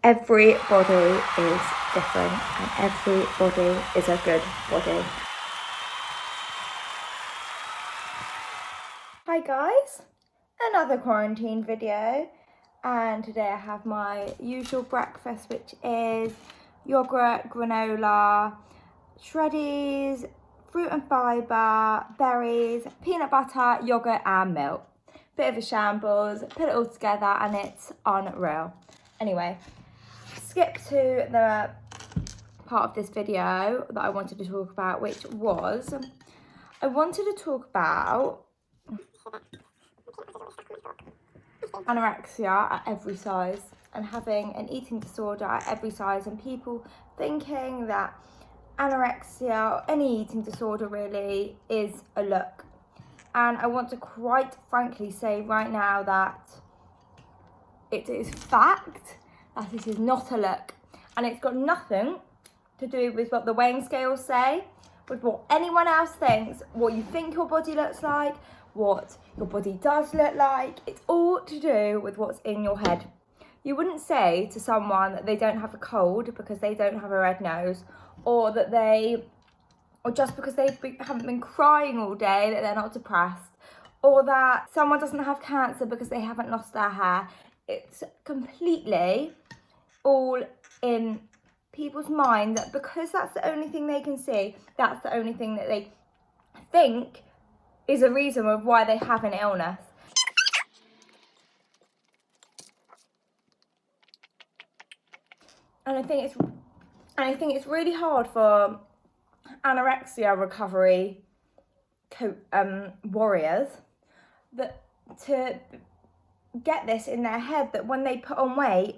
Everybody is different and everybody is a good body. Hi guys, another quarantine video, and today I have my usual breakfast, which is yogurt, granola, shreddies, fruit and fibre, berries, peanut butter, yogurt and milk. Bit of a shambles, put it all together and it's unreal. Anyway, skip to the part of this video that I wanted to talk about, which was I wanted to talk about anorexia at every size and having an eating disorder at every size, and people thinking that anorexia or any eating disorder really is a look. And I want to quite frankly say right now that it is fact that it is not a look, and it's got nothing to do with what the weighing scales say, with what anyone else thinks, what you think your body looks like, what your body does look like. It's all to do with what's in your head. You wouldn't say to someone that they don't have a cold because they don't have a red nose, or just because they haven't been crying all day that they're not depressed, or that someone doesn't have cancer because they haven't lost their hair. It's completely all in people's mind that because that's the only thing they can see, that's the only thing that they think is a reason of why they have an illness. And I think it's really hard for anorexia recovery warriors that to get this in their head that when they put on weight,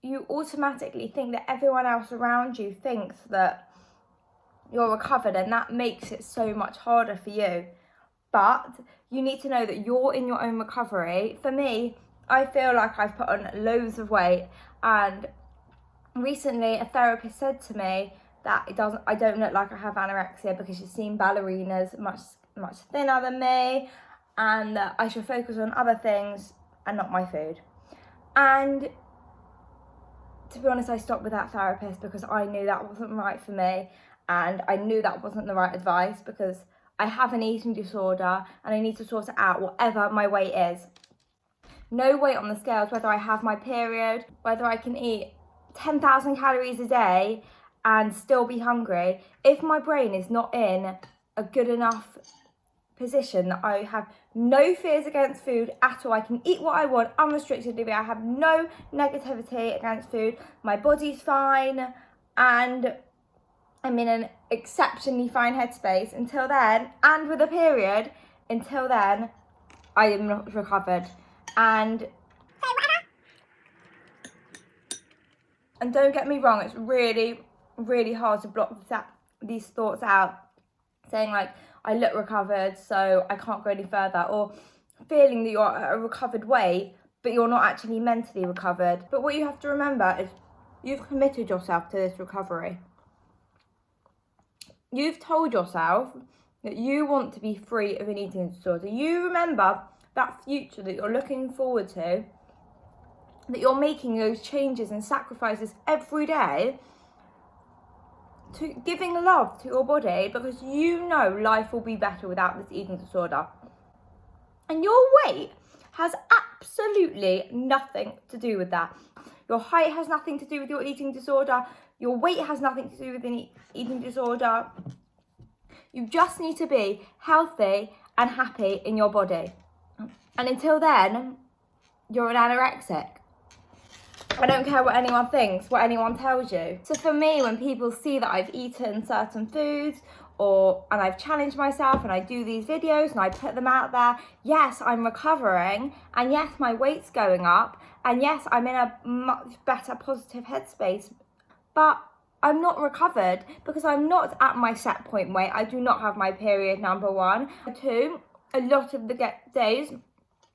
you automatically think that everyone else around you thinks that you're recovered, and that makes it so much harder for you. But you need to know that you're in your own recovery. For me, I feel like I've put on loads of weight, and recently a therapist said to me that I don't look like I have anorexia because she's seen ballerinas much thinner than me, and that I should focus on other things and not my food. And to be honest, I stopped with that therapist because I knew that wasn't right for me, and I knew that wasn't the right advice because I have an eating disorder and I need to sort it out whatever my weight is. No weight on the scales, whether I have my period, whether I can eat 10,000 calories a day and still be hungry. If my brain is not in a good enough position that I have no fears against food at all, I can eat what I want unrestrictedly, I have no negativity against food, my body's fine, and I'm in an exceptionally fine headspace until then, and with a period, until then, I am not recovered. And don't get me wrong, it's really, really hard to block these thoughts out, saying like, I look recovered, so I can't go any further, or feeling that you're at a recovered weight, but you're not actually mentally recovered. But what you have to remember is you've committed yourself to this recovery. You've told yourself that you want to be free of an eating disorder. You remember that future that you're looking forward to, that you're making those changes and sacrifices every day to giving love to your body, because you know life will be better without this eating disorder. And your weight has absolutely nothing to do with that. Your height has nothing to do with your eating disorder. Your weight has nothing to do with an eating disorder. You just need to be healthy and happy in your body. And until then, you're an anorexic. I don't care what anyone thinks, what anyone tells you. So for me, when people see that I've eaten certain foods and I've challenged myself and I do these videos and I put them out there, yes, I'm recovering, and yes, my weight's going up, and yes, I'm in a much better positive headspace, but I'm not recovered because I'm not at my set point weight. I do not have my period, number one. Two, a lot of the days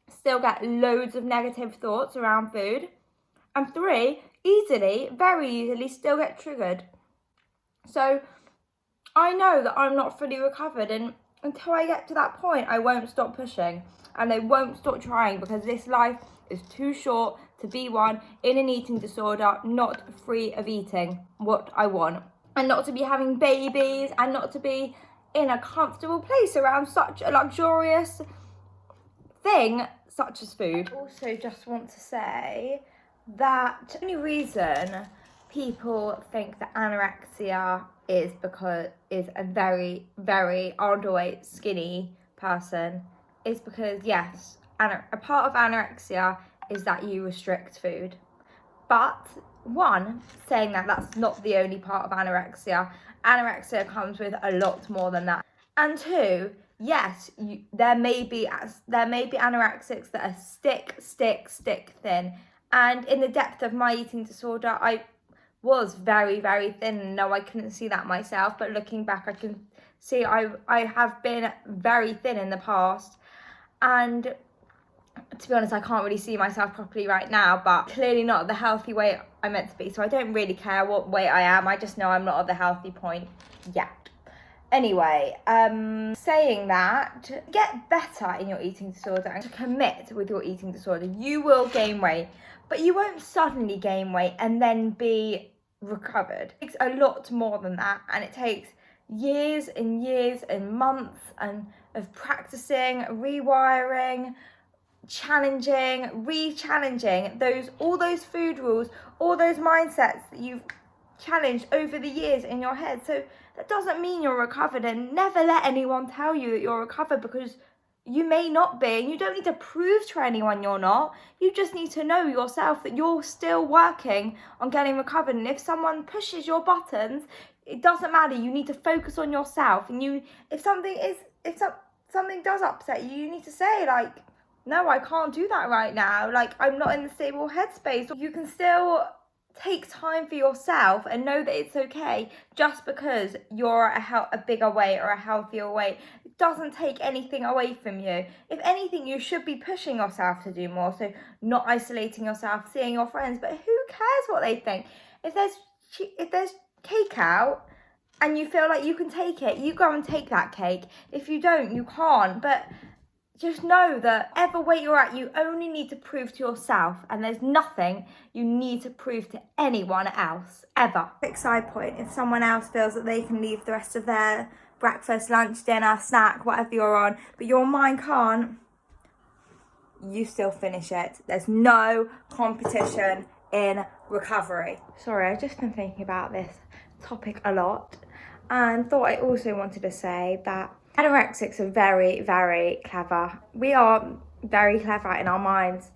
still get loads of negative thoughts around food. And three, very easily still get triggered. So I know that I'm not fully recovered, and until I get to that point, I won't stop pushing and I won't stop trying, because this life is too short to be one in an eating disorder, not free of eating what I want. And not to be having babies, and not to be in a comfortable place around such a luxurious thing such as food. I also just want to say that the only reason people think that anorexia is a very, very underweight, skinny person is because, yes, a part of anorexia is that you restrict food. But one, saying that that's not the only part of anorexia. Anorexia comes with a lot more than that. And two, yes, there may be anorexics that are stick thin. And in the depth of my eating disorder, I was very, very thin. No, I couldn't see that myself. But looking back, I can see I have been very thin in the past. And to be honest, I can't really see myself properly right now, but clearly not the healthy weight I'm meant to be. So I don't really care what weight I am. I just know I'm not at the healthy point yet. Anyway, saying that, get better in your eating disorder and to commit with your eating disorder. You will gain weight, but you won't suddenly gain weight and then be recovered. It takes a lot more than that, and it takes years and years and months of practicing, rewiring, challenging, re-challenging all those food rules, all those mindsets that you've challenged over the years in your head. So that doesn't mean you're recovered, and never let anyone tell you that you're recovered, because you may not be, and you don't need to prove to anyone you're not. You just need to know yourself that you're still working on getting recovered. And if someone pushes your buttons, it doesn't matter. You need to focus on yourself. And if something does upset you, you need to say, like, no, I can't do that right now. Like, I'm not in the stable headspace. You can still take time for yourself and know that it's okay just because you're a bigger weight or a healthier weight. It doesn't take anything away from you. If anything, you should be pushing yourself to do more. So not isolating yourself, seeing your friends. But who cares what they think? If there's cake out and you feel like you can take it, you go and take that cake. If you don't, you can't. But just know that whatever weight you're at, you only need to prove to yourself, and there's nothing you need to prove to anyone else, ever. Quick side point, if someone else feels that they can leave the rest of their breakfast, lunch, dinner, snack, whatever you're on, but your mind can't, you still finish it. There's no competition in recovery. Sorry, I've just been thinking about this topic a lot, and thought I also wanted to say that anorexics are very, very clever. We are very clever in our minds,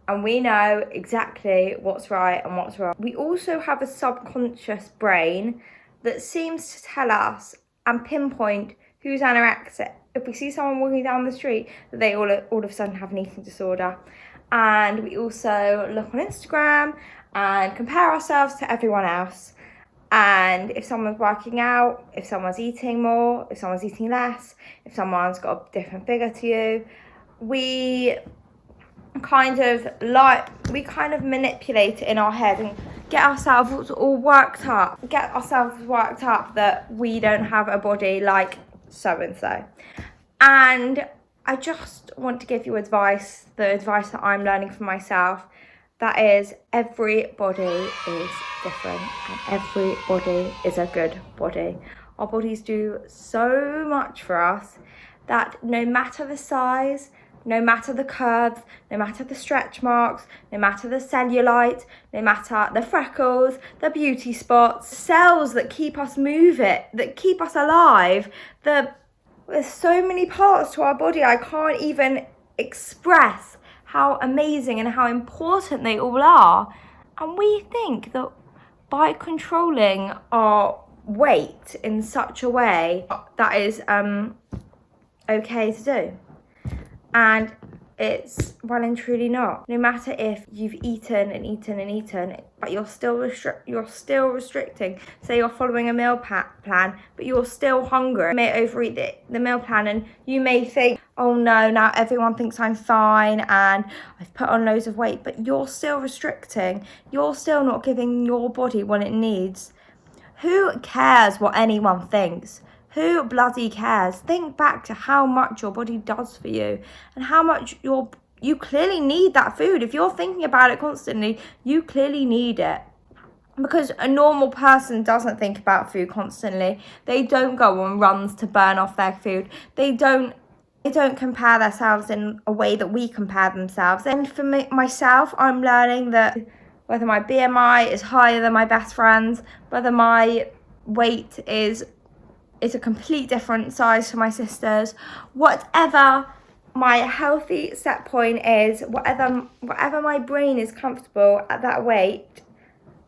and we know exactly what's right and what's wrong. We also have a subconscious brain that seems to tell us and pinpoint who's anorexic. If we see someone walking down the street, that they all of a sudden have an eating disorder. And we also look on Instagram and compare ourselves to everyone else. And if someone's working out, if someone's eating more, if someone's eating less, if someone's got a different figure to you, we kind of manipulate it in our head and get ourselves all worked up. That we don't have a body like so-and-so. And I just want to give you advice, the advice that I'm learning for myself. That is, everybody is different and everybody is a good body. Our bodies do so much for us that no matter the size, no matter the curves, no matter the stretch marks, no matter the cellulite, no matter the freckles, the beauty spots, cells that keep us moving, that keep us alive, there's so many parts to our body I can't even express how amazing and how important they all are. And we think that by controlling our weight in such a way that is okay to do. And it's well and truly not. No matter if you've eaten and eaten and eaten, but you're still restricting. Say you're following a meal plan, but you're still hungry. You may overeat the meal plan, and you may think, oh no, now everyone thinks I'm fine and I've put on loads of weight, but you're still restricting. You're still not giving your body what it needs. Who cares what anyone thinks? Who bloody cares? Think back to how much your body does for you and how much your you clearly need that food. If you're thinking about it constantly, you clearly need it. Because a normal person doesn't think about food constantly. They don't go on runs to burn off their food. They don't compare themselves in a way that we compare themselves. And for myself, I'm learning that whether my BMI is higher than my best friend's, whether my weight is a complete different size to my sister's, whatever my healthy set point is, whatever my brain is comfortable at that weight,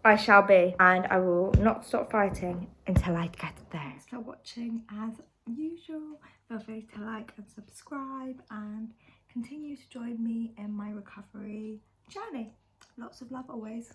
I shall be, and I will not stop fighting until I get there. Thanks for watching as usual. Feel free to like and subscribe and continue to join me in my recovery journey. Lots of love always.